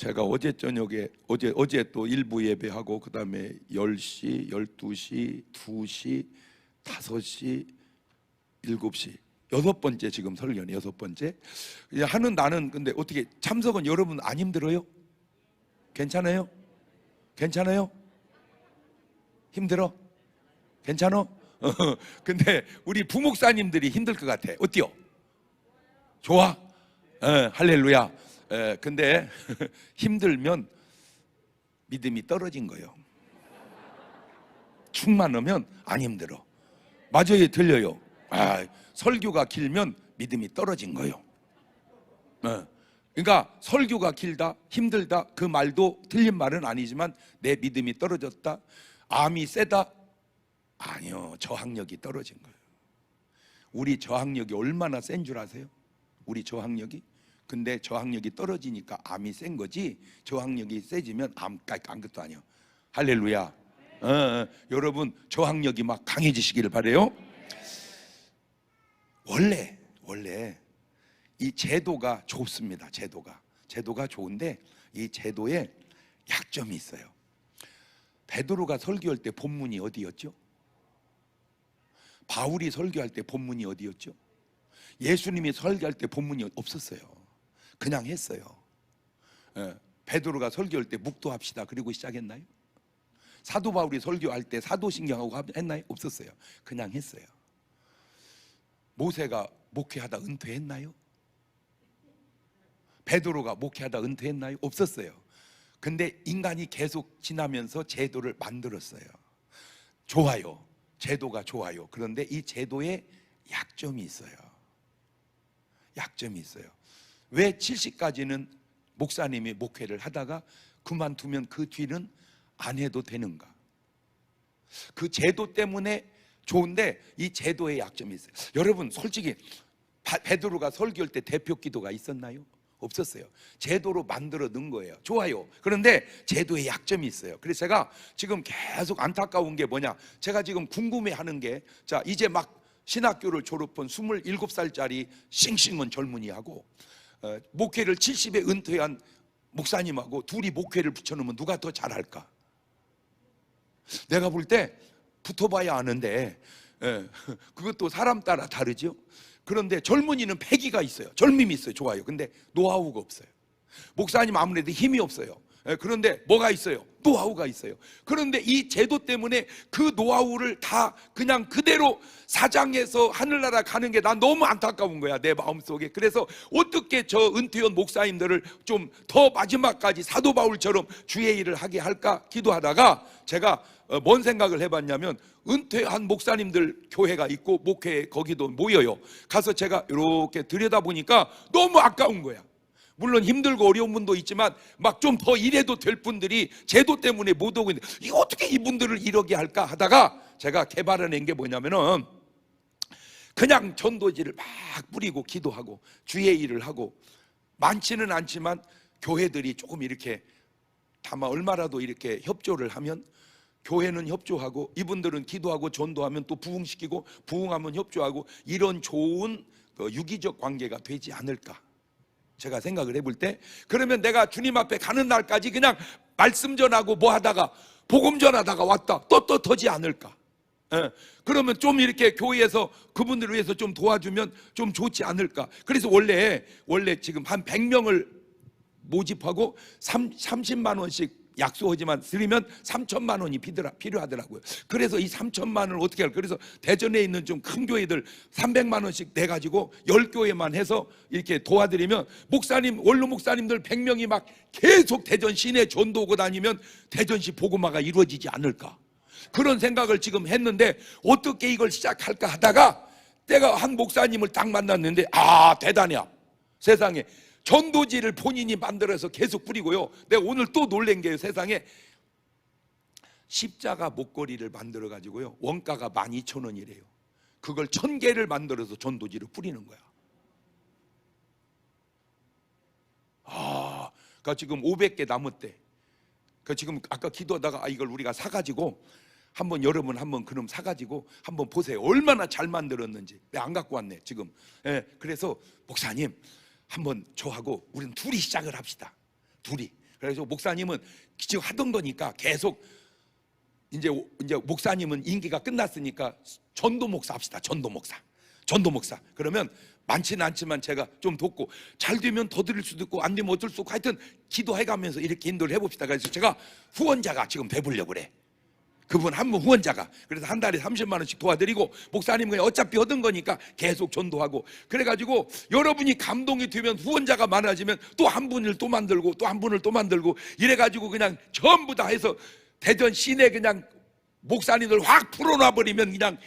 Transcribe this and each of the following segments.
제가 어제 저녁에 어제 또 일부 예배하고 그다음에 10시, 12시, 2시, 5시, 7시 여섯 번째 지금 설교는 여섯 번째 하는 나는. 근데 어떻게 참석은 여러분 안 힘들어요? 괜찮아요? 괜찮아요? 힘들어? 괜찮아? 근데 우리 부목사님들이 힘들 것 같아. 어때요? 좋아? 할렐루야. 근데 힘들면 믿음이 떨어진 거예요. 충만하면 안 힘들어. 맞아요, 들려요. 설교가 길면 믿음이 떨어진 거예요. 그러니까 설교가 길다, 힘들다 그 말도 틀린 말은 아니지만 내 믿음이 떨어졌다, 암이 세다, 아니요, 저항력이 떨어진 거예요. 우리 저항력이 얼마나 센 줄 아세요? 우리 저항력이. 근데 저항력이 떨어지니까 암이 센 거지, 저항력이 세지면 아무것도 아니에요. 할렐루야. 여러분 저항력이 막 강해지시기를 바래요. 원래 이 제도가 좋습니다. 제도가 좋은데 이 제도에 약점이 있어요. 베드로가 설교할 때 본문이 어디였죠? 바울이 설교할 때 본문이 어디였죠? 예수님이 설교할 때 본문이 없었어요. 그냥 했어요. 베드로가 설교할 때 묵도합시다 그리고 시작했나요? 사도 바울이 설교할 때 사도신경하고 했나요? 없었어요. 그냥 했어요. 모세가 목회하다 은퇴했나요? 베드로가 목회하다 은퇴했나요? 없었어요. 근데 인간이 계속 지나면서 제도를 만들었어요. 좋아요. 제도가 좋아요. 그런데 이 제도에 약점이 있어요. 약점이 있어요. 왜 70까지는 목사님이 목회를 하다가 그만두면 그 뒤는 안 해도 되는가? 그 제도 때문에 좋은데 이 제도에 약점이 있어요. 여러분 솔직히 베드로가 설교할 때 대표 기도가 있었나요? 없었어요. 제도로 만들어 넣은 거예요. 좋아요. 그런데 제도에 약점이 있어요. 그래서 제가 지금 계속 안타까운 게 뭐냐, 제가 지금 궁금해하는 게, 자 이제 막 신학교를 졸업한 27살짜리 싱싱한 젊은이하고 목회를 70에 은퇴한 목사님하고 둘이 목회를 붙여놓으면 누가 더 잘할까? 내가 볼 때 붙어봐야 아는데 그것도 사람 따라 다르죠. 그런데 젊은이는 패기가 있어요. 젊음이 있어요. 좋아요. 근데 노하우가 없어요. 목사님 아무래도 힘이 없어요. 그런데 뭐가 있어요? 노하우가 있어요. 그런데 이 제도 때문에 그 노하우를 다 그냥 그대로 사장해서 하늘나라 가는 게 난 너무 안타까운 거야, 내 마음속에. 그래서 어떻게 저 은퇴한 목사님들을 좀 더 마지막까지 사도 바울처럼 주의 일을 하게 할까 기도하다가 제가 뭔 생각을 해봤냐면, 은퇴한 목사님들 교회가 있고 목회 거기도 모여요. 가서 제가 이렇게 들여다보니까 너무 아까운 거야. 물론 힘들고 어려운 분도 있지만 막 좀 더 일해도 될 분들이 제도 때문에 못 오고 있는데, 이거 어떻게 이분들을 이러게 할까 하다가 제가 개발해낸 게 뭐냐면은, 그냥 전도지를 막 뿌리고 기도하고 주의 일을 하고, 많지는 않지만 교회들이 조금 이렇게 다만 얼마라도 이렇게 협조를 하면, 교회는 협조하고 이분들은 기도하고 전도하면 또 부흥시키고, 부흥하면 협조하고, 이런 좋은 유기적 관계가 되지 않을까 제가 생각을 해볼 때, 그러면 내가 주님 앞에 가는 날까지 그냥 말씀 전하고 뭐 하다가 복음 전하다가 왔다 떳떳하지 않을까? 그러면 좀 이렇게 교회에서 그분들을 위해서 좀 도와주면 좀 좋지 않을까? 그래서 원래 지금 한 100명을 모집하고 30만 원씩 약속하지만 드리면 3천만 원이 필요하더라고요. 그래서 이 3천만 원을 어떻게 할까? 그래서 대전에 있는 좀 큰 교회들 300만 원씩 내가지고 10교회만 해서 이렇게 도와드리면, 목사님, 원로 목사님들 100명이 막 계속 대전 시내 전도 오고 다니면 대전시 복음화가 이루어지지 않을까? 그런 생각을 지금 했는데, 어떻게 이걸 시작할까 하다가 내가 한 목사님을 딱 만났는데, 대단해요. 세상에 전도지를 본인이 만들어서 계속 뿌리고요. 내가 오늘 또 놀란 게, 세상에 십자가 목걸이를 만들어 가지고요, 원가가 12,000원이래요. 그걸 1000개를 만들어서 전도지를 뿌리는 거야. 그러니까 지금 500개 남았대. 그 지금 아까 기도하다가 이걸 우리가 사가지고 한번, 여러분 한번 그럼 사가지고 한번 보세요. 얼마나 잘 만들었는지. 내가 안 갖고 왔네 지금. 그래서 목사님 한번 저하고 우리는 둘이 시작을 합시다. 둘이. 그래서 목사님은 지금 하던 거니까 계속 이제 목사님은 임기가 끝났으니까 전도 목사 합시다. 전도 목사. 그러면 많지는 않지만 제가 좀 돕고, 잘 되면 더 드릴 수도 있고 안 되면 어쩔 수 없고, 하여튼 기도해가면서 이렇게 인도를 해봅시다. 그래서 제가 후원자가 지금 돼보려고 그래. 그분 한 분 후원자가. 그래서 한 달에 30만 원씩 도와드리고, 목사님 그냥 어차피 얻은 거니까 계속 전도하고, 그래가지고 여러분이 감동이 되면, 후원자가 많아지면 또 한 분을 또 만들고 또 한 분을 또 만들고, 이래가지고 그냥 전부 다 해서 대전 시내 그냥 목사님들 확 풀어놔버리면 그냥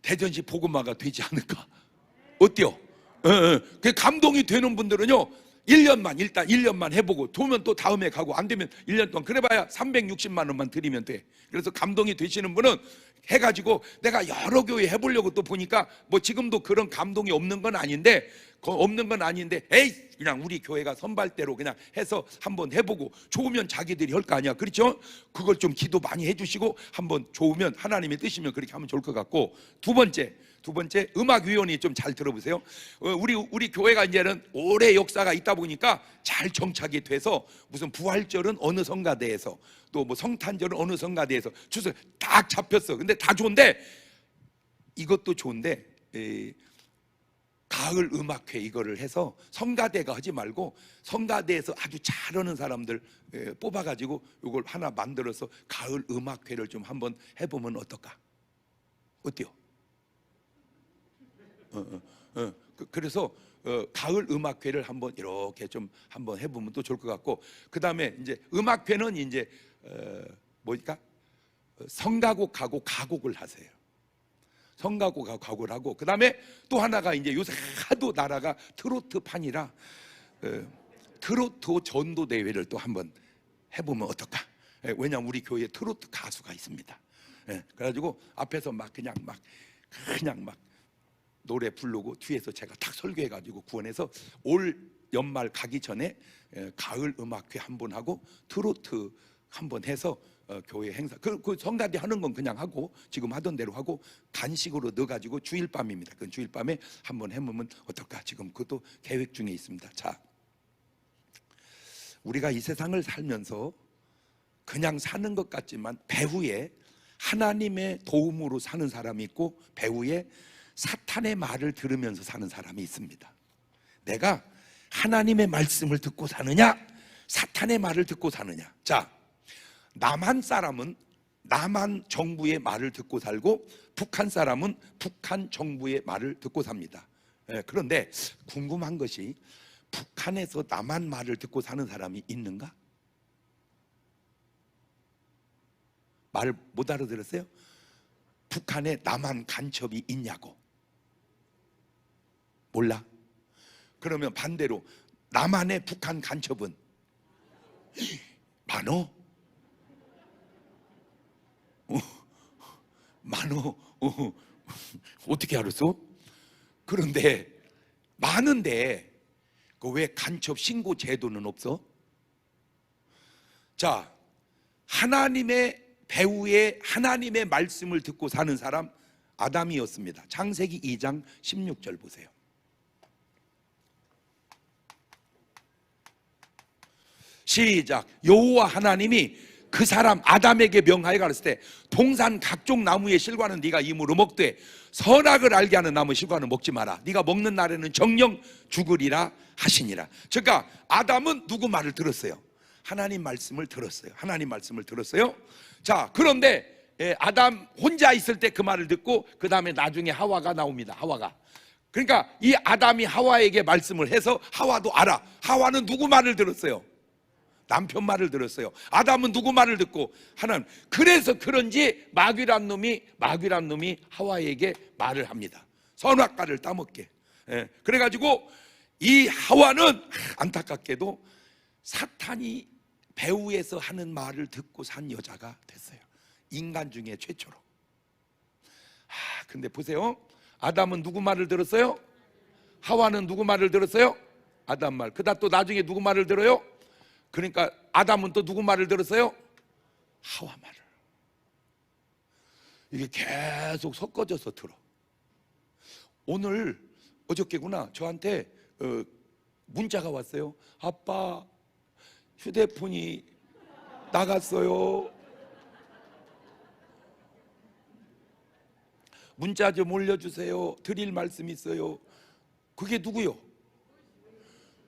대전시 복음화가 되지 않을까? 어때요? 그 감동이 되는 분들은요, 1년만 일단 1년만 해보고, 되면 또 다음에 가고, 안 되면 1년 동안, 그래봐야 360만 원만 드리면 돼. 그래서 감동이 되시는 분은 해가지고, 내가 여러 교회 해보려고 또 보니까 뭐 지금도 그런 감동이 없는 건 아닌데, 에이 그냥 우리 교회가 선발대로 그냥 해서 한번 해보고, 좋으면 자기들이 할 거 아니야, 그렇죠? 그걸 좀 기도 많이 해주시고, 한번 좋으면 하나님의 뜻이면 그렇게 하면 좋을 것 같고, 두 번째 음악위원회 좀 잘 들어보세요. 우리 교회가 이제는 오래 역사가 있다 보니까 잘 정착이 돼서, 무슨 부활절은 어느 성가대에서, 또 뭐 성탄절은 어느 성가대에서 주소 딱 잡혔어. 근데 다 좋은데, 이것도 좋은데 가을 음악회 이거를 해서 성가대가 하지 말고, 성가대에서 아주 잘하는 사람들 뽑아가지고 이걸 하나 만들어서 가을 음악회를 좀 한번 해보면 어떨까? 어때요? 그래서 가을 음악회를 한번 이렇게 좀 한번 해보면 또 좋을 것 같고, 그 다음에 이제 음악회는 이제 뭐니까 성가곡하고 가곡을 하세요. 성가곡하고 가곡을 하고, 그 다음에 또 하나가 이제 요새 하도 나라가 트로트판이라 트로트 전도 대회를 또 한번 해보면 어떨까? 왜냐면 우리 교회에 트로트 가수가 있습니다. 그래가지고 앞에서 그냥 막 노래 부르고, 뒤에서 제가 딱 설교해가지고 구원해서, 올 연말 가기 전에 가을 음악회 한번 하고 트로트 한번 해서 교회 행사, 그 성가대 하는 건 그냥 하고 지금 하던 대로 하고, 간식으로 넣어가지고 주일밤입니다. 그 주일밤에 한번 해보면 어떨까? 지금 그것도 계획 중에 있습니다. 자, 우리가 이 세상을 살면서 그냥 사는 것 같지만, 배후에 하나님의 도움으로 사는 사람이 있고, 배후에 사탄의 말을 들으면서 사는 사람이 있습니다. 내가 하나님의 말씀을 듣고 사느냐, 사탄의 말을 듣고 사느냐. 자, 남한 사람은 남한 정부의 말을 듣고 살고, 북한 사람은 북한 정부의 말을 듣고 삽니다. 그런데 궁금한 것이, 북한에서 남한 말을 듣고 사는 사람이 있는가? 말 못 알아들었어요? 북한에 남한 간첩이 있냐고. 몰라? 그러면 반대로 남한의 북한 간첩은 많어? 많어. 어떻게 알았어? 그런데 많은데 그 왜 간첩 신고 제도는 없어? 자, 하나님의 배후에 하나님의 말씀을 듣고 사는 사람, 아담이었습니다. 창세기 2장 16절 보세요. 시작. 여호와 하나님이 그 사람 아담에게 명하여 가르칠 때, 동산 각종 나무의 실과는 네가 임으로 먹되 선악을 알게 하는 나무 실과는 먹지 마라. 네가 먹는 날에는 정령 죽으리라 하시니라. 그러니까 아담은 누구 말을 들었어요? 하나님 말씀을 들었어요. 하나님 말씀을 들었어요. 자, 그런데 아담 혼자 있을 때 그 말을 듣고, 그 다음에 나중에 하와가 나옵니다. 하와가. 그러니까 이 아담이 하와에게 말씀을 해서 하와도 알아. 하와는 누구 말을 들었어요? 남편 말을 들었어요. 아담은 누구 말을 듣고? 하나님. 그래서 그런지 마귀란 놈이 하와에게 말을 합니다. 선악과를 따먹게. 그래가지고 이 하와는 안타깝게도 사탄이 배후에서 하는 말을 듣고 산 여자가 됐어요. 인간 중에 최초로. 근데 보세요. 아담은 누구 말을 들었어요? 하와는 누구 말을 들었어요? 아담 말. 그다음 또 나중에 누구 말을 들어요? 그러니까 아담은 또 누구 말을 들었어요? 하와 말을. 이게 계속 섞어져서 들어. 오늘 어저께구나, 저한테 문자가 왔어요. 아빠, 휴대폰이 나갔어요. 문자 좀 올려주세요. 드릴 말씀 있어요. 그게 누구요?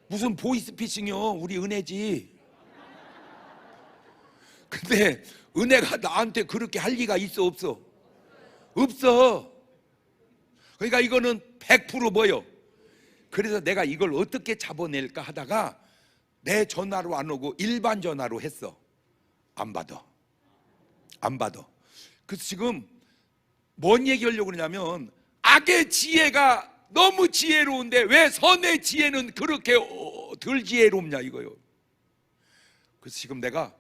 무슨 보이스피싱이요? 우리 은혜지. 근데 은혜가 나한테 그렇게 할 리가 있어 없어? 없어. 그러니까 이거는 100% 뭐요? 그래서 내가 이걸 어떻게 잡아낼까 하다가 내 전화로 안 오고 일반 전화로 했어. 안 받아. 안 받아. 그래서 지금 뭔 얘기하려고 그러냐면 악의 지혜가 너무 지혜로운데 왜 선의 지혜는 그렇게 덜 지혜롭냐 이거요. 그래서 지금 내가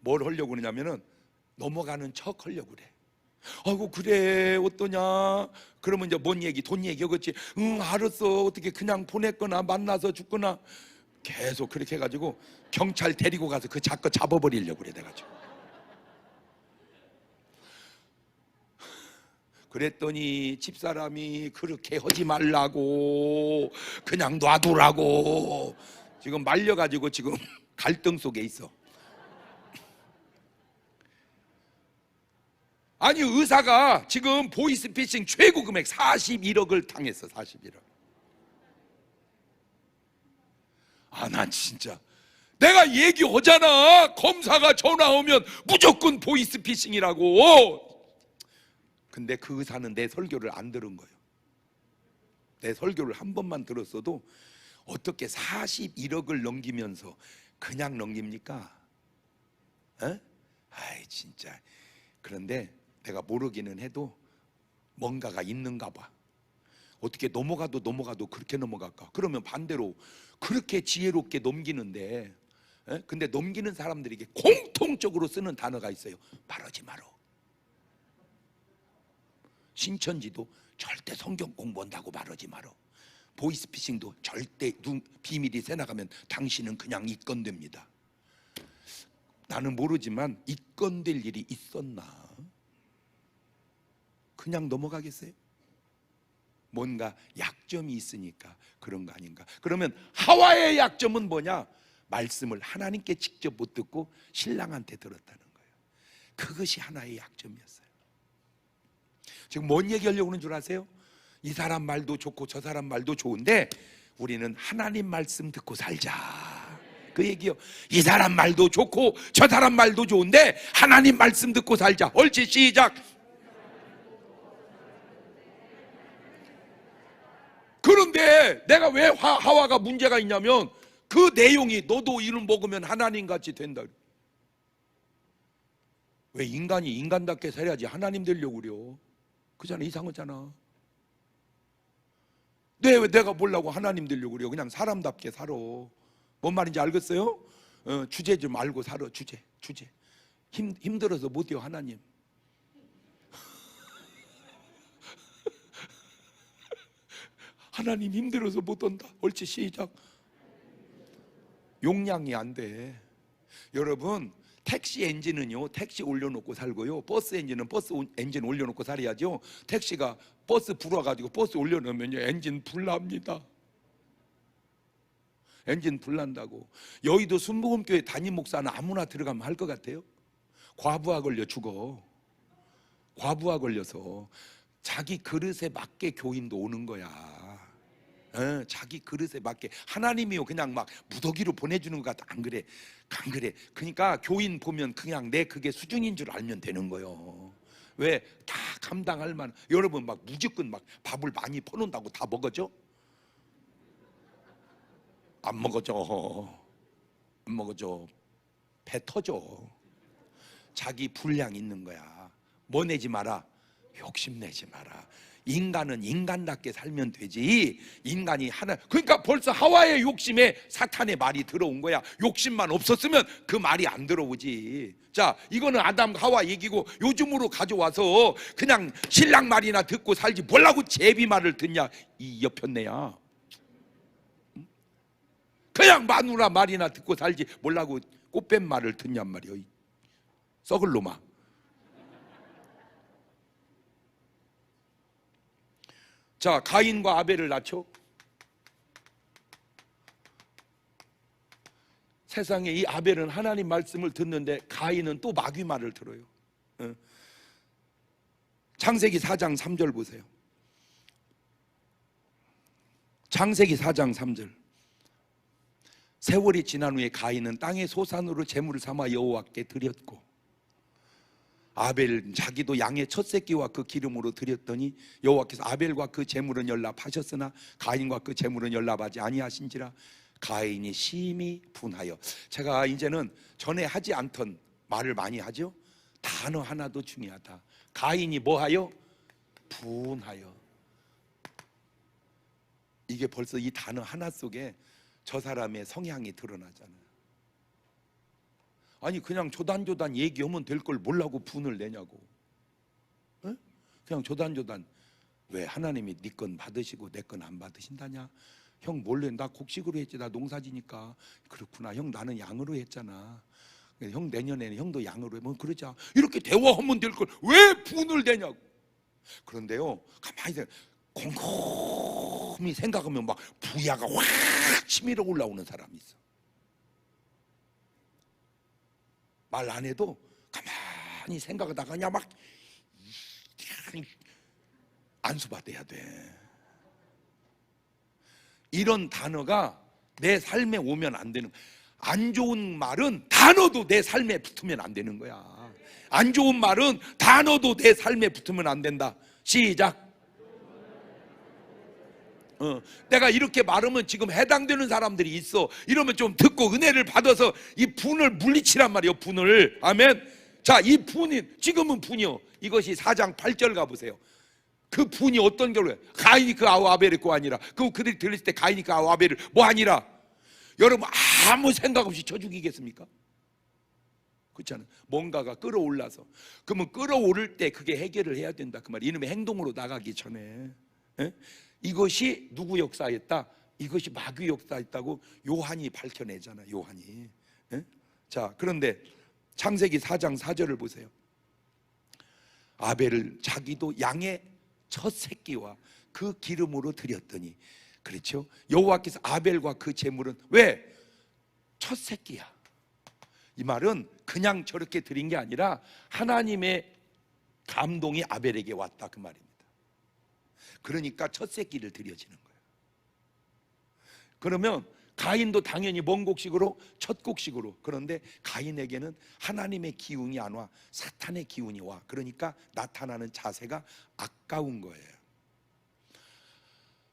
뭘 하려고 그러냐면은 넘어가는 척 하려고 그래. 아이고 그래 어떠냐. 그러면 이제 뭔 얘기? 돈 얘기 그렇지. 응 알았어. 어떻게 그냥 보냈거나 만나서 죽거나 계속 그렇게 해가지고 경찰 데리고 가서 그 자꾸 잡아버리려고 그래 내가 지금. 그랬더니 집사람이 그렇게 하지 말라고 그냥 놔두라고 지금 말려가지고 지금 갈등 속에 있어. 아니 의사가 지금 보이스피싱 최고 금액 41억을 당했어. 41억. 아 난 진짜 내가 얘기하잖아. 검사가 전화 오면 무조건 보이스피싱이라고. 근데 그 의사는 내 설교를 안 들은 거예요. 내 설교를 한 번만 들었어도 어떻게 41억을 넘기면서 그냥 넘깁니까? 에? 아이 진짜. 그런데 내가 모르기는 해도 뭔가가 있는가 봐. 어떻게 넘어가도 그렇게 넘어갈까? 그러면 반대로 그렇게 지혜롭게 넘기는데 에? 근데 넘기는 사람들에게 공통적으로 쓰는 단어가 있어요. 말하지 마라. 신천지도 절대 성경 공부한다고 말하지 마라. 보이스피싱도 절대 비밀이 새나가면 당신은 그냥 입건됩니다. 나는 모르지만 입건될 일이 있었나? 그냥 넘어가겠어요? 뭔가 약점이 있으니까 그런 거 아닌가? 그러면 하와의 약점은 뭐냐? 말씀을 하나님께 직접 못 듣고 신랑한테 들었다는 거예요. 그것이 하나의 약점이었어요. 지금 뭔 얘기하려고 하는 줄 아세요? 이 사람 말도 좋고 저 사람 말도 좋은데 우리는 하나님 말씀 듣고 살자. 그 얘기요. 이 사람 말도 좋고 저 사람 말도 좋은데 하나님 말씀 듣고 살자. 옳지 시작. 그런데 내가 왜 하와가 문제가 있냐면 그 내용이 너도 이를 먹으면 하나님같이 된다. 왜 인간이 인간답게 살아야지 하나님 되려고 그래요? 그잖아. 이상하잖아. 왜 내가 뭐라고 하나님 되려고 그래요? 그냥 사람답게 살아. 뭔 말인지 알겠어요? 주제 좀 알고 살아. 주제 힘들어서 못해요 하나님. 하나님 힘들어서 못한다. 옳지 시작. 용량이 안 돼. 여러분 택시 엔진은요 택시 올려놓고 살고요 버스 엔진은 버스 엔진 올려놓고 살아야죠. 택시가 버스 불어가지고 버스 올려놓으면요 엔진 불납니다. 엔진 불난다고. 여의도 순복음교회 담임 목사는 아무나 들어가면 할 것 같아요? 과부하 걸려 죽어. 과부하 걸려서 자기 그릇에 맞게 교인도 오는 거야. 자기 그릇에 맞게. 하나님이요 그냥 막 무더기로 보내주는 것 같아. 안 그래. 안 그래. 그러니까 교인 보면 그냥 내 그게 수준인 줄 알면 되는 거예요. 왜? 다 감당할 만. 여러분 막 무조건 막 밥을 많이 퍼놓는다고 다 먹어져? 안 먹어져. 안 먹어져. 배 터져. 자기 분량 있는 거야. 뭐 내지 마라? 욕심내지 마라. 인간은 인간답게 살면 되지. 인간이 하나. 그러니까 벌써 하와의 욕심에 사탄의 말이 들어온 거야. 욕심만 없었으면 그 말이 안 들어오지. 자, 이거는 아담 하와 얘기고 요즘으로 가져와서 그냥 신랑 말이나 듣고 살지 뭐라고 제비 말을 듣냐 이 여편네야. 그냥 마누라 말이나 듣고 살지 뭐라고 꽃뱀 말을 듣냔 말이야. 썩을 놈아. 자, 가인과 아벨을 낳죠. 세상에 이 아벨은 하나님 말씀을 듣는데 가인은 또 마귀 말을 들어요. 창세기 4장 3절 보세요. 창세기 4장 3절. 세월이 지난 후에 가인은 땅의 소산으로 제물을 삼아 여호와께 드렸고, 아벨 자기도 양의 첫 새끼와 그 기름으로 드렸더니 여호와께서 아벨과 그 제물은 연락하셨으나 가인과 그 제물은 연락하지 아니하신지라. 가인이 심히 분하여. 제가 이제는 전에 하지 않던 말을 많이 하죠. 단어 하나도 중요하다. 가인이 뭐하여? 분하여. 이게 벌써 이 단어 하나 속에 저 사람의 성향이 드러나잖아요. 아니 그냥 조단조단 얘기하면 될 걸 뭐라고 분을 내냐고. 에? 그냥 조단조단 왜 하나님이 네 건 받으시고 내 건 안 받으신다냐? 형 몰래 나 곡식으로 했지, 나 농사지니까. 그렇구나. 형 나는 양으로 했잖아. 형 내년에는 형도 양으로 해. 뭐 그러자. 이렇게 대화하면 될 걸 왜 분을 내냐고. 그런데요, 가만히 곰곰이 생각하면 막 부야가 확 치밀어 올라오는 사람이 있어. 말 안 해도 가만히 생각하다가 그냥 막 안수받아야 돼. 이런 단어가 내 삶에 오면 안 되는. 안 좋은 말은 단어도 내 삶에 붙으면 안 되는 거야. 안 좋은 말은 단어도 내 삶에 붙으면 안 된다. 시작. 내가 이렇게 말하면 지금 해당되는 사람들이 있어. 이러면 좀 듣고 은혜를 받아서 이 분을 물리치란 말이에요. 분을. 아멘. 자, 이 분이 지금은 분이요. 이것이 4장 8절 가보세요. 그 분이 어떤 결로 가인이 그 아벨이 그 아니라. 그들이 들렸을 때 가인이 그 아벨을 뭐 아니라. 여러분 아무 생각 없이 쳐 죽이겠습니까? 그렇잖아요. 뭔가가 끌어올라서. 그러면 끌어오를 때 그게 해결을 해야 된다 그 말. 이놈의 행동으로 나가기 전에. 에? 이것이 누구 역사였다? 이것이 마귀 역사였다고 요한이 밝혀내잖아. 요한이. 에? 자, 그런데 창세기 4장 4절을 보세요. 아벨을 자기도 양의 첫 새끼와 그 기름으로 드렸더니. 그렇죠? 여호와께서 아벨과 그 제물은 왜? 첫 새끼야. 이 말은 그냥 저렇게 드린 게 아니라 하나님의 감동이 아벨에게 왔다 그 말입니다. 그러니까 첫 새끼를 드려지는 거예요. 그러면 가인도 당연히 먼 곡식으로 첫 곡식으로. 그런데 가인에게는 하나님의 기운이 안 와. 사탄의 기운이 와. 그러니까 나타나는 자세가 아까운 거예요.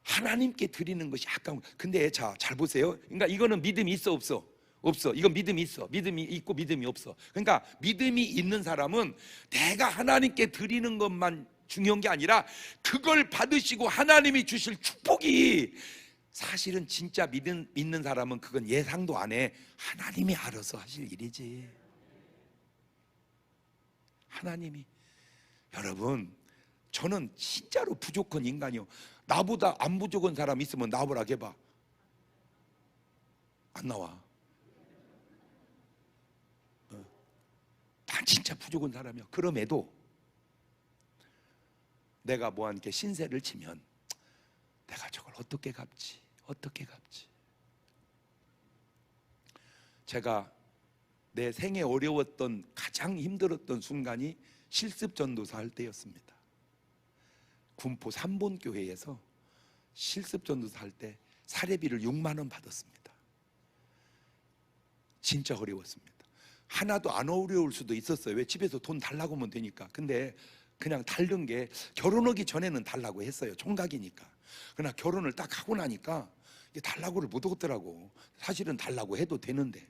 하나님께 드리는 것이 아까운 거예요. 근데 자, 잘 보세요. 그러니까 이거는 믿음이 있어 없어? 없어. 이건 믿음이 있어. 믿음이 있고 믿음이 없어. 그러니까 믿음이 있는 사람은 내가 하나님께 드리는 것만 중요한 게 아니라 그걸 받으시고 하나님이 주실 축복이, 사실은 진짜 믿는 사람은 그건 예상도 안 해. 하나님이 알아서 하실 일이지. 하나님이. 여러분, 저는 진짜로 부족한 인간이요. 나보다 안 부족한 사람 있으면 나보라 해봐. 안 나와. 난 진짜 부족한 사람이야. 그럼에도 내가 뭐한 게 신세를 치면 내가 저걸 어떻게 갚지? 어떻게 갚지? 제가 내 생에 어려웠던 가장 힘들었던 순간이 실습전도사 할 때였습니다. 군포 3본 교회에서 실습전도사 할 때 사례비를 6만 원 받았습니다. 진짜 어려웠습니다. 하나도 안 어려울 수도 있었어요. 왜? 집에서 돈 달라고 하면 되니까. 근데 그냥 다른 게, 결혼하기 전에는 달라고 했어요. 총각이니까. 그러나 결혼을 딱 하고 나니까 이게 달라고를 못 하더라고. 사실은 달라고 해도 되는데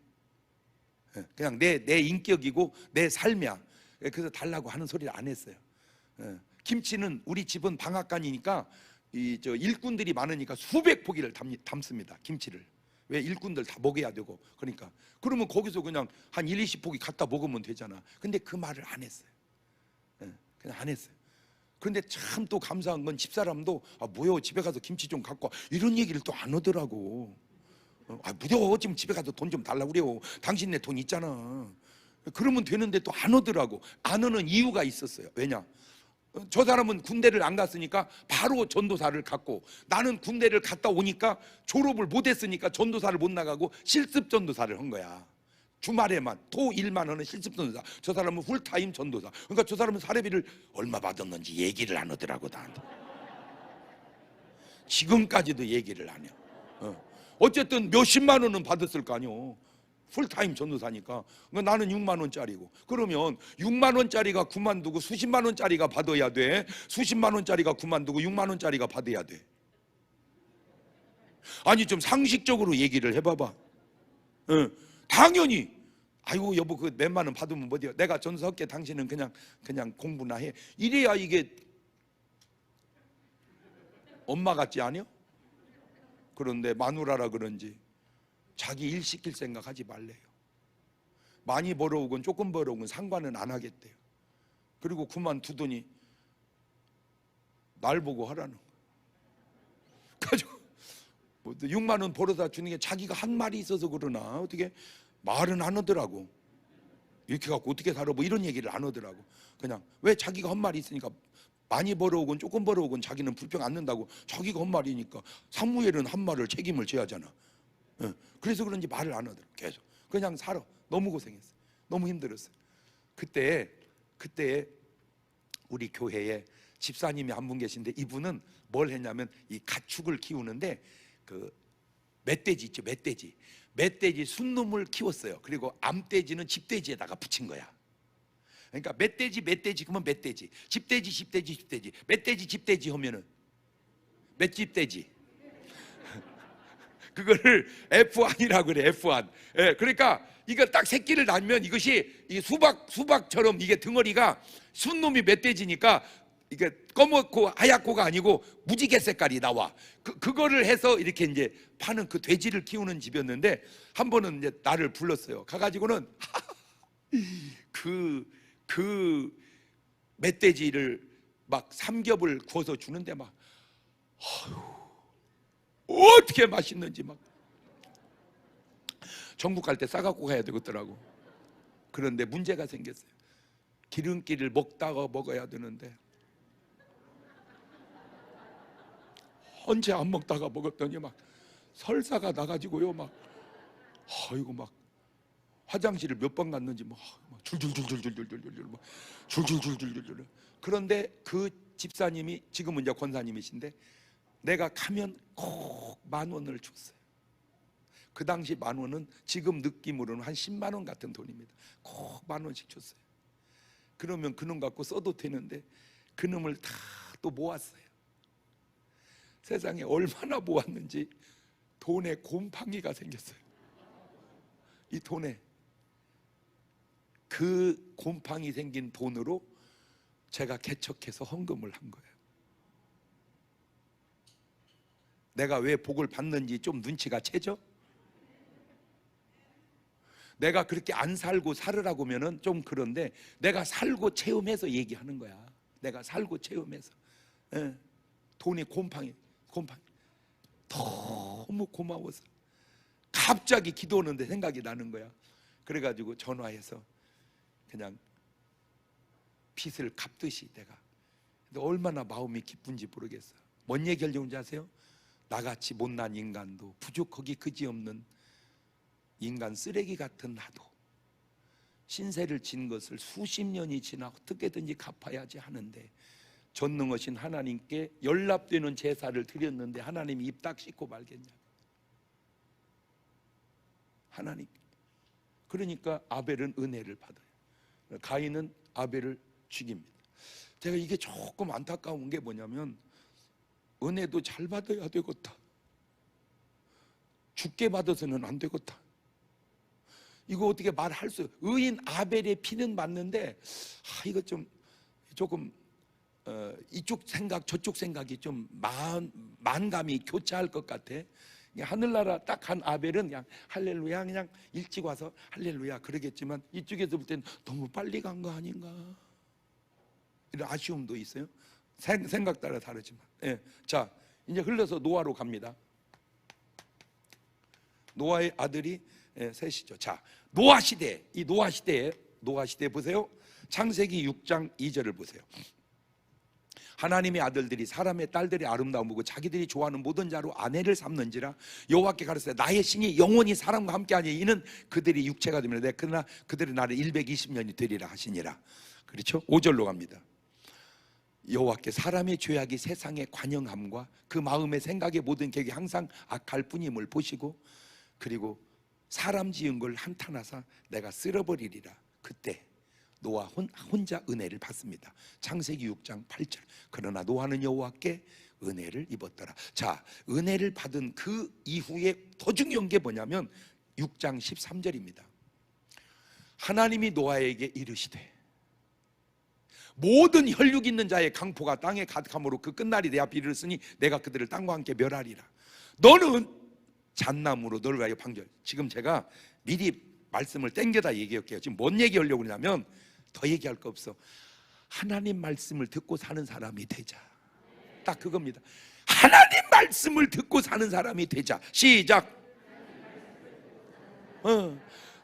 그냥 내 인격이고 내 삶이야. 그래서 달라고 하는 소리를 안 했어요. 김치는 우리 집은 방앗간이니까 일꾼들이 많으니까 수백 포기를 담습니다. 김치를. 왜? 일꾼들 다 먹여야 되고. 그러니까 그러면 거기서 그냥 한 1, 20포기 갖다 먹으면 되잖아. 근데 그 말을 안 했어요. 그냥 안 했어요. 그런데 참 또 감사한 건 집사람도 뭐요, 집에 가서 김치 좀 갖고 와, 이런 얘기를 또 안 하더라고. 무려 지금 집에 가서 돈 좀 달라고 그래요. 당신네 돈 있잖아. 그러면 되는데 또 안 오더라고. 안 오는 이유가 있었어요. 왜냐? 저 사람은 군대를 안 갔으니까 바로 전도사를 갔고, 나는 군대를 갔다 오니까 졸업을 못 했으니까 전도사를 못 나가고 실습 전도사를 한 거야. 주말에만 토일만 하는 실습 전도사. 저 사람은 풀타임 전도사. 그러니까 저 사람은 사례비를 얼마 받았는지 얘기를 안 하더라고, 나한테. 지금까지도 얘기를 안 해. 어쨌든 몇십만 원은 받았을 거 아니오. 풀타임 전도사니까. 그러니까 나는 6만 원짜리고. 그러면 6만 원짜리가 그만두고 수십만 원짜리가 받아야 돼? 수십만 원짜리가 그만두고 6만 원짜리가 받아야 돼? 아니, 좀 상식적으로 얘기를 해봐봐. 당연히. 아이고 여보, 그 몇만 원 받으면 뭐돼요? 내가 전도사 할게, 당신은 그냥 공부나 해. 이래야 이게 엄마 같지 않아요? 그런데 마누라라 그런지 자기 일 시킬 생각하지 말래요. 많이 벌어오건 조금 벌어오건 상관은 안 하겠대요. 그리고 그만두더니 날 보고 하라는 거예요. 가지고 6만 원 벌어다 주는 게 자기가 한 말이 있어서 그러나 어떻게 말은 안 하더라고. 이렇게 갖고 어떻게 살아, 뭐 이런 얘기를 안 하더라고. 그냥 왜 자기가 한 말이 있으니까 많이 벌어오건 조금 벌어오건 자기는 불평 안 nen다고. 자기가 한 말이니까 사무엘은 한 말을 책임을 져야 하잖아. 그래서 그런지 말을 안 하더라고. 계속 그냥 살아. 너무 고생했어. 너무 힘들었어. 그때 우리 교회에 집사님이 한 분 계신데, 이분은 뭘 했냐면 이 가축을 키우는데 그 멧돼지 있죠, 멧돼지 순놈을 키웠어요. 그리고 암돼지는 집돼지에다가 붙인 거야. 그러니까 멧돼지 그러면 멧돼지, 집돼지, 멧돼지 집돼지 하면은 멧집돼지. 그거를 F1이라고 그래, F1. 예, 그러니까 이거 딱 새끼를 낳으면 이것이 이 수박처럼 이게 덩어리가, 순놈이 멧돼지니까 이게 검었고 하얗고가 아니고 무지개 색깔이 나와. 그거를 해서 이렇게 이제 파는 그 돼지를 키우는 집이었는데, 한 번은 이제 나를 불렀어요. 가가지고는 그 멧돼지를 막 삼겹을 구워서 주는데 막 어떻게 맛있는지 막. 전국 갈 때 싸갖고 가야 되겠더라고. 그런데 문제가 생겼어요. 기름기를 먹다가 먹어야 되는데 언제 안 먹다가 먹었더니 막 설사가 나가지고요. 막 아이고, 막 화장실을 몇 번 갔는지 막 줄줄줄줄줄줄줄줄 막 줄줄줄줄줄. 그런데 그 집사님이 지금은 이제 권사님이신데, 내가 가면 꼭 10,000원을 줬어요. 그 당시 10,000원은 지금 느낌으로는 한 10만 원 같은 돈입니다. 꼭 10,000원씩 줬어요. 그러면 그놈 갖고 써도 되는데 그놈을 다 또 모았어요. 세상에 얼마나 모았는지 돈에 곰팡이가 생겼어요. 이 돈에. 그 곰팡이 생긴 돈으로 제가 개척해서 헌금을 한 거예요. 내가 왜 복을 받는지 좀 눈치가 채죠? 내가 그렇게 안 살고 살으라고 하면은 좀 그런데, 내가 살고 체험해서 얘기하는 거야. 내가 살고 체험해서. 돈이 곰팡이 너무 고마워서 갑자기 기도하는데 생각이 나는 거야. 그래가지고 전화해서 그냥 빚을 갚듯이 내가. 근데 얼마나 마음이 기쁜지 모르겠어. 뭔 얘기 하려고 하는지 아세요? 나같이 못난 인간도, 부족하기 그지없는 인간 쓰레기 같은 나도 신세를 진 것을 수십 년이 지나 어떻게든지 갚아야지 하는데, 전능하신 하나님께 연락되는 제사를 드렸는데 하나님이 입 딱 씻고 말겠냐. 하나님. 그러니까 아벨은 은혜를 받아요. 가인은 아벨을 죽입니다. 제가 이게 조금 안타까운 게 뭐냐면, 은혜도 잘 받아야 되겠다. 죽게 받아서는 안 되겠다. 이거 어떻게 말할 수? 의인 아벨의 피는 맞는데, 이거 좀 조금 이쪽 생각 저쪽 생각이 좀 만감이 교차할 것 같아. 하늘나라 딱 간 아벨은 그냥 할렐루야, 그냥 일찍 와서 할렐루야 그러겠지만, 이쪽에서 볼 때는 너무 빨리 간 거 아닌가, 이런 아쉬움도 있어요. 생각 따라 다르지만. 자, 이제 흘러서 노아로 갑니다. 노아의 아들이 셋이죠. 자, 노아 시대. 이 노아 시대 보세요. 창세기 6장 2절을 보세요. 하나님의 아들들이 사람의 딸들의 아름다움 보고 자기들이 좋아하는 모든 자로 아내를 삼는지라 여호와께 가르치되 나의 신이 영원히 사람과 함께하니 이는 그들이 육체가 되면 그러나 그들의 날은 120년이 되리라 하시니라. 그렇죠? 5절로 갑니다. 여호와께 사람의 죄악이 세상의 관영함과 그 마음의 생각의 모든 계획이 항상 악할 뿐임을 보시고 그리고 사람 지은 걸 한탄하사 내가 쓸어버리리라. 그때 노아 혼자 은혜를 받습니다. 창세기 6장 8절. 그러나 노아는 여호와께 은혜를 입었더라. 자, 은혜를 받은 그 이후에 더 중요한 게 뭐냐면 6장 13절입니다. 하나님이 노아에게 이르시되 모든 혈육 있는 자의 강포가 땅에 가득함으로 그 끝날이 내 앞에 이르렀으니 내가 그들을 땅과 함께 멸하리라. 너는 잣나무로 너를 위하여 방절. 지금 제가 미리 말씀을 땡겨다 얘기할게요. 지금 뭔 얘기하려고 그러냐면 더 얘기할 거 없어. 하나님 말씀을 듣고 사는 사람이 되자. 딱 그겁니다. 하나님 말씀을 듣고 사는 사람이 되자. 시작.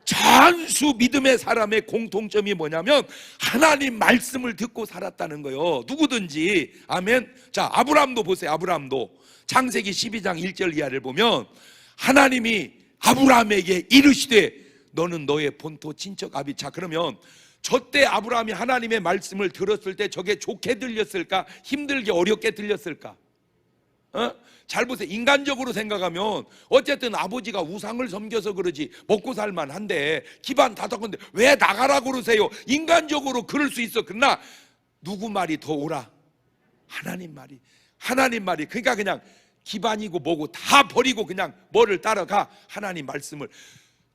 전수 믿음의 사람의 공통점이 뭐냐면 하나님 말씀을 듣고 살았다는 거예요. 누구든지. 아멘. 자, 아브라함도 보세요. 아브라함도 창세기 12장 1절 이하를 보면 하나님이 아브라함에게 이르시되 너는 너의 본토 친척 아비. 자, 그러면 저때 아브라함이 하나님의 말씀을 들었을 때 저게 좋게 들렸을까? 힘들게 어렵게 들렸을까? 잘 보세요. 인간적으로 생각하면 어쨌든 아버지가 우상을 섬겨서 그러지 먹고 살만한데 기반 다 닦은데 왜 나가라고 그러세요? 인간적으로 그럴 수 있어. 그러나 누구 말이 더 옳아? 하나님 말이. 하나님 말이. 그러니까 그냥 기반이고 뭐고 다 버리고 그냥 뭐를 따라가? 하나님 말씀을.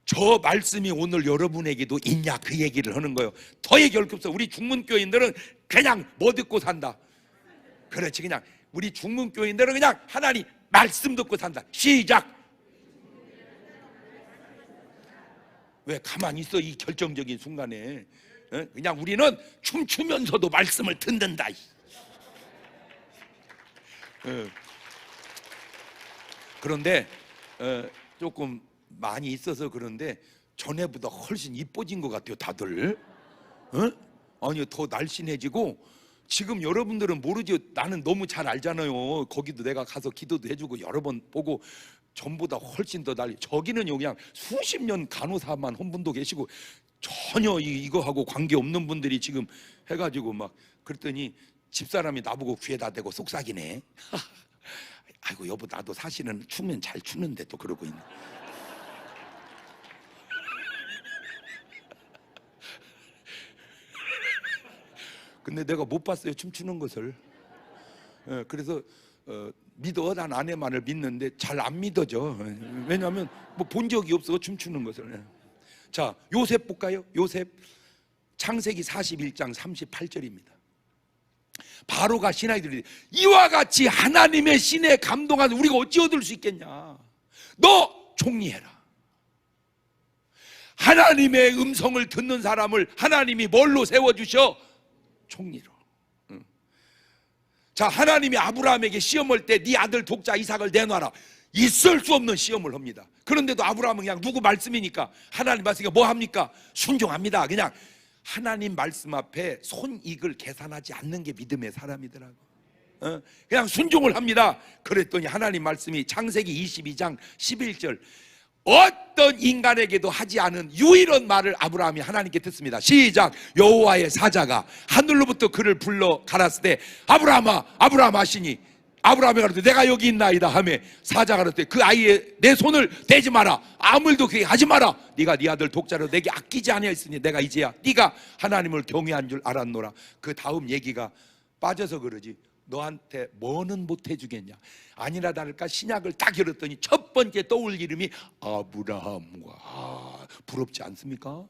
저 말씀이 오늘 여러분에게도 있냐? 그 얘기를 하는 거예요. 더 얘기할 게 없어. 우리 중문교인들은 그냥 뭐 듣고 산다? 그렇지. 그냥 우리 중문교인들은 그냥 하나님 말씀 듣고 산다. 시작. 왜 가만히 있어? 이 결정적인 순간에 그냥 우리는 춤추면서도 말씀을 듣는다. 그런데 조금 많이 있어서 그런데 전에보다 훨씬 이뻐진 것 같아요. 다들. 아니요, 더 날씬해지고. 지금 여러분들은 모르죠. 나는 너무 잘 알잖아요. 거기도 내가 가서 기도도 해주고 여러 번 보고 전보다 훨씬 더 저기는요 그냥 수십 년 간호사만 한 분도 계시고 전혀 이거하고 관계없는 분들이 지금 해가지고 막 그랬더니 집사람이 나보고 귀에다 대고 속삭이네. 아이고 여보 나도 사실은 추면 잘 추는데 또 그러고 있네. 근데 내가 못 봤어요, 춤추는 것을. 그래서 믿어. 난 아내 말을 믿는데 잘 안 믿어져. 왜냐하면 뭐 본 적이 없어, 춤추는 것을. 자, 요셉 볼까요? 요셉 창세기 41장 38절입니다. 바로가 신하들이 이와 같이 하나님의 신에 감동하는 우리가 어찌 얻을 수 있겠냐? 너 총리해라. 하나님의 음성을 듣는 사람을 하나님이 뭘로 세워주셔? 총리로. 자, 하나님이 아브라함에게 시험할 때 네 아들 독자 이삭을 내놔라. 있을 수 없는 시험을 합니다. 그런데도 아브라함은 그냥 누구 말씀이니까 하나님 말씀이니까 뭐 합니까? 순종합니다. 그냥 하나님 말씀 앞에 손익을 계산하지 않는 게 믿음의 사람이더라고. 그냥 순종을 합니다. 그랬더니 하나님 말씀이 창세기 22장 11절 어떤 인간에게도 하지 않은 유일한 말을 아브라함이 하나님께 듣습니다. 시작. 여호와의 사자가 하늘로부터 그를 불러 가라스 때 아브라함아 아브라함 하시니 아브라함이 가라되 내가 여기 있나이다 하매 사자가 가라되 그 아이의 내 손을 대지 마라. 아무 일도 그에게 하지 마라. 네가 네 아들 독자로 내게 아끼지 아니하였으니 내가 이제야 네가 하나님을 경외한 줄 알았노라. 그 다음 얘기가 빠져서 그러지 너한테 뭐는 못 해주겠냐? 아니라 다를까 신약을 딱 열었더니 첫 번째 떠올 이름이 아브라함과. 부럽지 않습니까?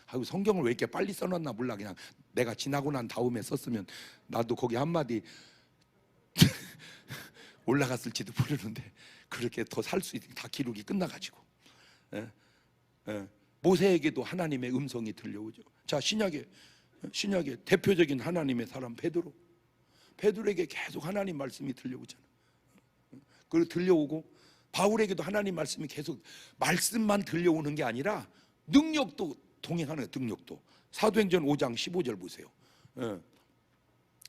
아이고 성경을 왜 이렇게 빨리 써놨나 몰라. 그냥 내가 지나고 난 다음에 썼으면 나도 거기 한마디 올라갔을지도 모르는데 그렇게 더 살 수 있는 다 기록이 끝나가지고. 모세에게도 하나님의 음성이 들려오죠. 자, 신약의 대표적인 하나님의 사람 베드로에게 계속 하나님 말씀이 들려오잖아. 그리고 들려오고 바울에게도 하나님 말씀이 계속 말씀만 들려오는 게 아니라 능력도 동행하는 능력도. 사도행전 5장 15절 보세요.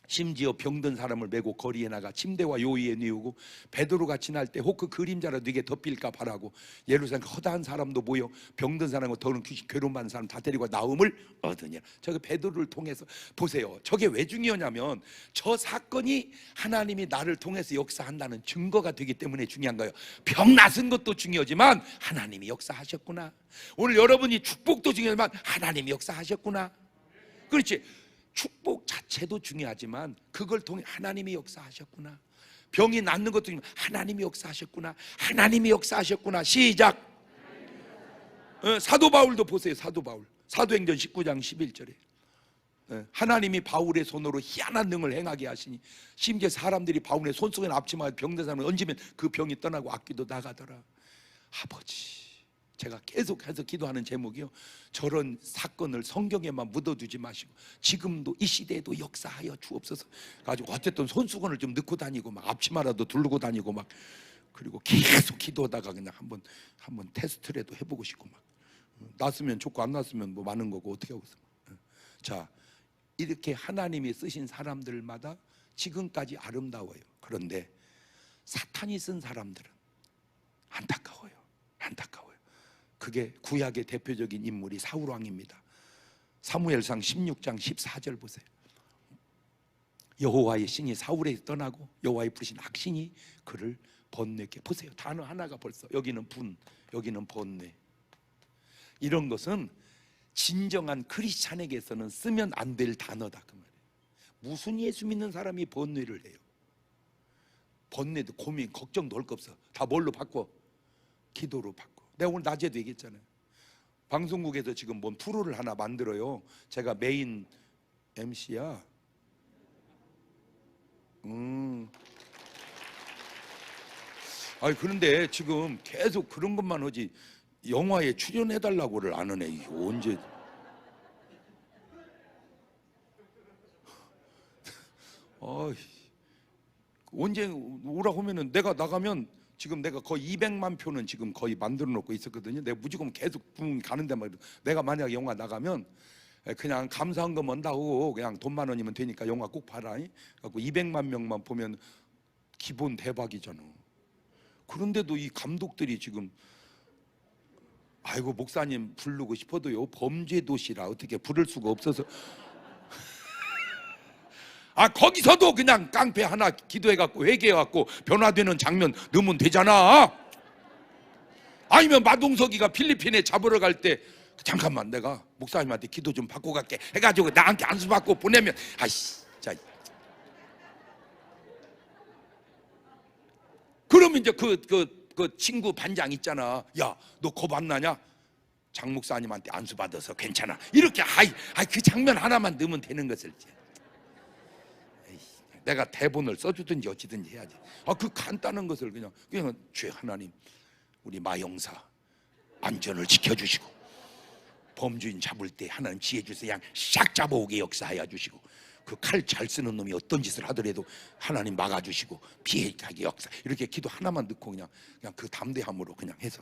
심지어 병든 사람을 메고 거리에 나가 침대와 요위에 뉘우고 베드로가 지날 때 혹 그 그림자라도 네게 덮일까 바라고 예루살렘 허다한 사람도 모여 병든 사람과 더는 귀신 괴로움 받는 사람 다 데리고 나음을 얻으니라. 저게 베드로를 통해서 보세요. 저게 왜 중요하냐면 저 사건이 하나님이 나를 통해서 역사한다는 증거가 되기 때문에 중요한 거예요. 병 낫은 것도 중요하지만 하나님이 역사하셨구나. 오늘 여러분이 축복도 중요하지만 하나님이 역사하셨구나. 그렇지. 축복 자체도 중요하지만 그걸 통해 하나님이 역사하셨구나. 병이 낫는 것도 중요하지만 하나님이 역사하셨구나. 하나님이 역사하셨구나. 시작. 사도 바울도 보세요. 사도 바울 사도행전 19장 11절에 하나님이 바울의 손으로 희한한 능을 행하게 하시니 심지어 사람들이 바울의 손속에 앞치마 병든 사람을 얹으면 그 병이 떠나고 악귀도 나가더라. 아버지, 제가 계속해서 기도하는 제목이요, 저런 사건을 성경에만 묻어두지 마시고 지금도 이 시대에도 역사하여 주옵소서. 가지고 어쨌든 손수건을 좀 넣고 다니고 막 앞치마라도 두르고 다니고 막, 그리고 계속 기도하다가 그냥 한번 테스트라도 해보고 싶고 막, 났으면 좋고 안 났으면 뭐 많은 거고 어떻게 하겠어. 자, 이렇게 하나님이 쓰신 사람들마다 지금까지 아름다워요. 그런데 사탄이 쓴 사람들은 안타까워요. 그게 구약의 대표적인 인물이 사울 왕입니다. 사무엘상 16장 14절 보세요. 여호와의 신이 사울에게 떠나고 여호와의 부르신 악신이 그를 번뇌케. 보세요. 단어 하나가 벌써, 여기는 분, 여기는 번뇌. 이런 것은 진정한 크리스찬에게서는 쓰면 안 될 단어다 그 말이에요. 무슨 예수 믿는 사람이 번뇌를 해요? 번뇌도 고민, 걱정도 할 거 없어. 다 뭘로 바꿔? 기도로 바꿔. 내가 오늘 낮에도 얘기했잖아요. 방송국에서 지금 뭔 프로를 하나 만들어요. 제가 메인 MC야. 아니 그런데 지금 계속 그런 것만 하지 영화에 출연해달라고를 안 하네. 이게 언제? 언제 오라고 하면은 내가 나가면 지금 내가 거의 200만 표는 지금 거의 만들어 놓고 있었거든요. 내가 무조건 계속 붕 가는데 말이야. 내가 만약 영화 나가면 그냥 감사한 거 먼다 하고 그냥 돈 10,000원이면 되니까 영화 꼭 봐라. 갖고 200만 명만 보면 기본 대박이잖아. 그런데도 이 감독들이 지금 아이고 목사님 부르고 싶어도요 범죄 도시라 어떻게 부를 수가 없어서 거기서도 그냥 깡패 하나 기도해갖고 회개해갖고 변화되는 장면 넣으면 되잖아. 아니면 마동석이가 필리핀에 잡으러 갈 때 잠깐만 내가 목사님한테 기도 좀 받고 갈게 해가지고 나한테 안수 받고 보내면 아이씨 자 그러면 이제 그 친구 반장 있잖아. 야 너 겁 안 나냐? 장 목사님한테 안수 받아서 괜찮아. 이렇게 그 장면 하나만 넣으면 되는 것을 내가 대본을 써주든지 어찌든지 해야지. 그 간단한 것을 그냥 주 하나님 우리 마영사 안전을 지켜주시고 범죄인 잡을 때 하나님 지혜 주세요. 그냥 싹 잡아오게 역사하여 주시고 그 칼 잘 쓰는 놈이 어떤 짓을 하더라도 하나님 막아주시고 피해가게 역사. 이렇게 기도 하나만 넣고 그냥 그 담대함으로 그냥 해서.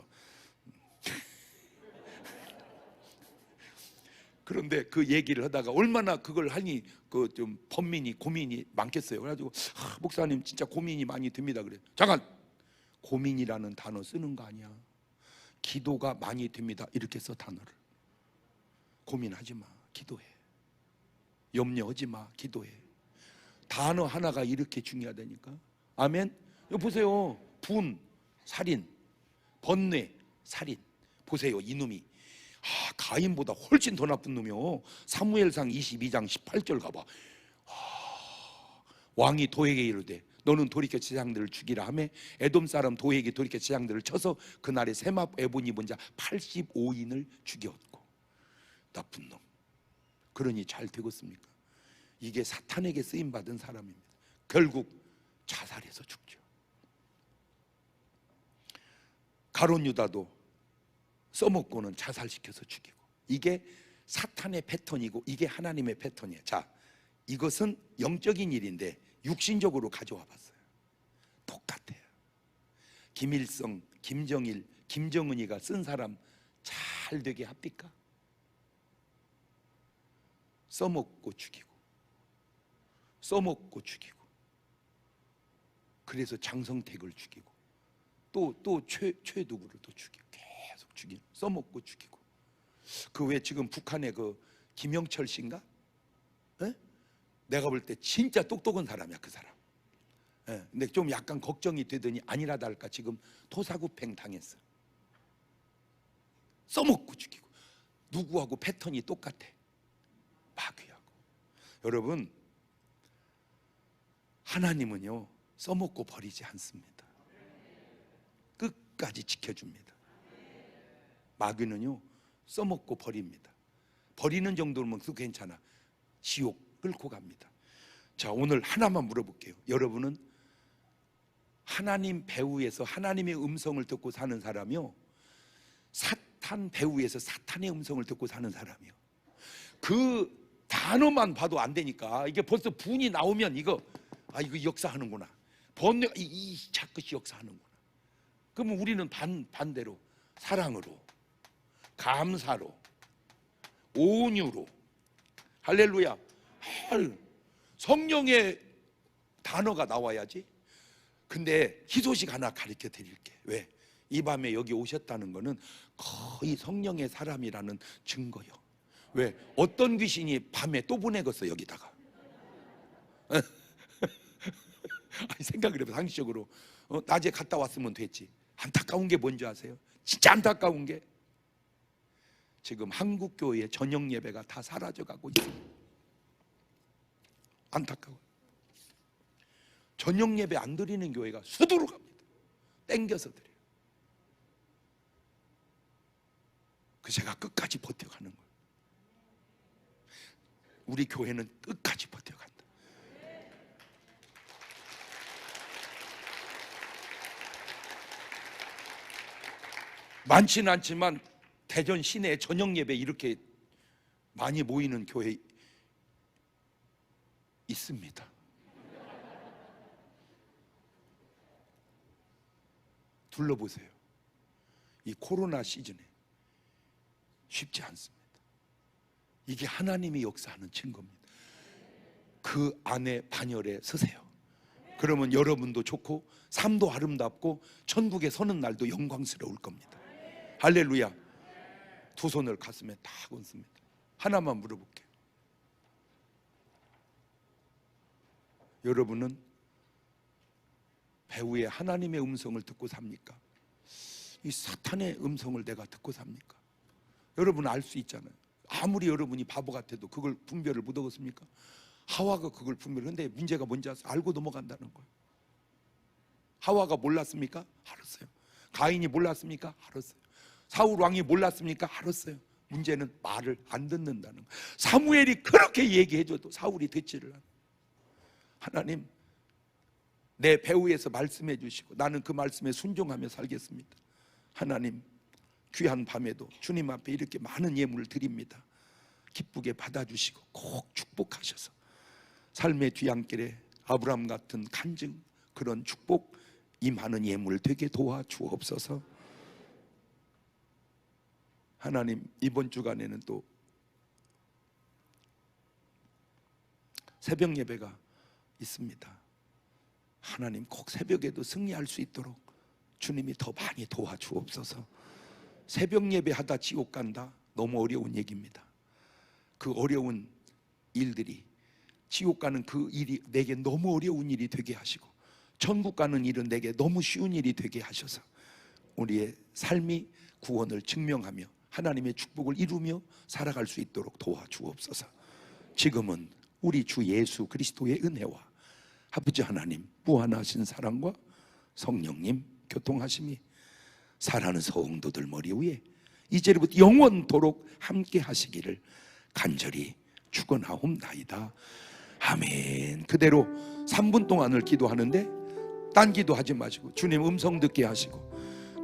그런데 그 얘기를 하다가 얼마나 그걸 하니 그 좀 번민이 고민이 많겠어요. 그래가지고 목사님 진짜 고민이 많이 듭니다. 그래. 잠깐, 고민이라는 단어 쓰는 거 아니야. 기도가 많이 됩니다. 이렇게 써 단어를. 고민하지 마, 기도해. 염려하지 마, 기도해. 단어 하나가 이렇게 중요하다니까. 아멘. 여기 보세요. 분, 살인, 번뇌, 살인. 보세요. 이놈이 가인보다 훨씬 더 나쁜 놈이요. 사무엘상 22장 18절 가봐. 왕이 도에게 이르되 너는 돌이켜 제사장들을 죽이라 하매 에돔 사람 도에게 돌이켜 제사장들을 쳐서 그날에 세맙 에본 입은 자 85인을 죽였고. 나쁜 놈. 그러니 잘 되겠습니까? 이게 사탄에게 쓰임 받은 사람입니다. 결국 자살해서 죽죠. 가룟 유다도 써먹고는 자살시켜서 죽이고. 이게 사탄의 패턴이고 이게 하나님의 패턴이에요. 자, 이것은 영적인 일인데 육신적으로 가져와 봤어요. 똑같아요. 김일성, 김정일, 김정은이가 쓴 사람 잘 되게 합니까? 써먹고 죽이고 써먹고 죽이고, 그래서 장성택을 죽이고, 또 최두구를 또 죽이고, 계속 죽이고, 써먹고 죽이고. 그 왜 지금 북한의 그 김영철 씨인가? 에? 내가 볼 때 진짜 똑똑한 사람이야, 그 사람. 예, 근데 좀 약간 걱정이 되더니 아니라 다를까 지금 토사구팽 당했어. 써먹고 죽이고. 누구하고 패턴이 똑같아. 마귀하고. 여러분, 하나님은요 써먹고 버리지 않습니다. 끝까지 지켜줍니다. 마귀는요 써먹고 버립니다. 버리는 정도면 그도 괜찮아. 지옥 끌고 갑니다. 자, 오늘 하나만 물어볼게요. 여러분은 하나님 배후에서 하나님의 음성을 듣고 사는 사람이요, 사탄 배후에서 사탄의 음성을 듣고 사는 사람이요? 그 단어만 봐도 안 되니까 이게 벌써 분이 나오면 이거 역사하는구나. 번뇌가 이 자꾸시 역사하는구나. 그러면 우리는 반대로 사랑으로, 감사로, 온유로, 할렐루야, 성령의 단어가 나와야지. 근데 희소식 하나 가르쳐 드릴게. 왜? 이 밤에 여기 오셨다는 거는 거의 성령의 사람이라는 증거요. 왜? 어떤 귀신이 밤에 또 보내겠어 여기다가? 아니, 생각을 해봐. 상식적으로 낮에 갔다 왔으면 됐지. 안타까운 게 뭔지 아세요? 진짜 안타까운 게 지금 한국 교회의 저녁 예배가 다 사라져가고 있어요. 안타까워요. 저녁 예배 안 드리는 교회가 수두룩 합니다. 땡겨서 드려요. 그 제가 끝까지 버텨가는 거예요. 우리 교회는 끝까지 버텨간다. 많지는 않지만 대전 시내에 저녁 예배 이렇게 많이 모이는 교회 있습니다. 둘러보세요. 이 코로나 시즌에 쉽지 않습니다. 이게 하나님이 역사하는 증거입니다. 그 안에 반열에 서세요. 그러면 여러분도 좋고 삶도 아름답고 천국에 서는 날도 영광스러울 겁니다. 할렐루야. 두 손을 가슴에 딱 얹습니다. 하나만 물어볼게요. 여러분은 배후에 하나님의 음성을 듣고 삽니까? 이 사탄의 음성을 내가 듣고 삽니까? 여러분은 알 수 있잖아요. 아무리 여러분이 바보 같아도 그걸 분별을 못 하겠습니까? 하와가 그걸 분별했는데 문제가 뭔지 아세요? 알고 넘어간다는 거예요. 하와가 몰랐습니까? 알았어요. 가인이 몰랐습니까? 알았어요. 사울 왕이 몰랐습니까? 알았어요. 문제는 말을 안 듣는다는 거예요. 사무엘이 그렇게 얘기해줘도 사울이 듣지를 않아요. 하나님, 내 배후에서 말씀해 주시고 나는 그 말씀에 순종하며 살겠습니다. 하나님, 귀한 밤에도 주님 앞에 이렇게 많은 예물을 드립니다. 기쁘게 받아주시고 꼭 축복하셔서 삶의 뒤안길에 아브라함 같은 간증, 그런 축복 임하는 예물 되게 도와주옵소서. 하나님, 이번 주간에는 또 새벽 예배가 있습니다. 하나님, 꼭 새벽에도 승리할 수 있도록 주님이 더 많이 도와주옵소서. 새벽 예배하다 지옥 간다, 너무 어려운 얘기입니다. 그 어려운 일들이, 지옥 가는 그 일이 내게 너무 어려운 일이 되게 하시고 천국 가는 일은 내게 너무 쉬운 일이 되게 하셔서 우리의 삶이 구원을 증명하며 하나님의 축복을 이루며 살아갈 수 있도록 도와주옵소서. 지금은 우리 주 예수 그리스도의 은혜와 아버지 하나님 무한하신 사랑과 성령님 교통하심이 사랑하는 성도들 머리 위에 이제부터 영원토록 함께 하시기를 간절히 축원하옵나이다. 아멘. 그대로 3분 동안을 기도하는데 딴 기도하지 마시고 주님 음성 듣게 하시고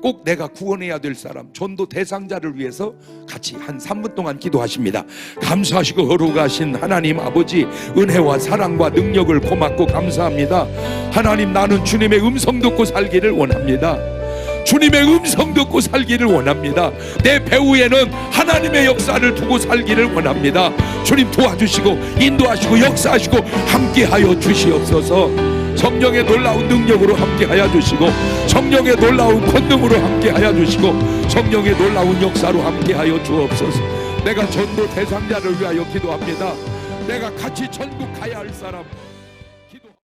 꼭 내가 구원해야 될 사람, 전도 대상자를 위해서 같이 한 3분 동안 기도하십니다. 감사하시고 거룩하신 하나님 아버지, 은혜와 사랑과 능력을 고맙고 감사합니다. 하나님, 나는 주님의 음성 듣고 살기를 원합니다. 주님의 음성 듣고 살기를 원합니다. 내 배후에는 하나님의 역사를 두고 살기를 원합니다. 주님 도와주시고 인도하시고 역사하시고 함께하여 주시옵소서. 성령의 놀라운 능력으로 함께하여 주시고 성령의 놀라운 권능으로 함께하여 주시고 성령의 놀라운 역사로 함께하여 주옵소서. 내가 전도 대상자를 위하여 기도합니다. 내가 같이 전국 가야 할 사람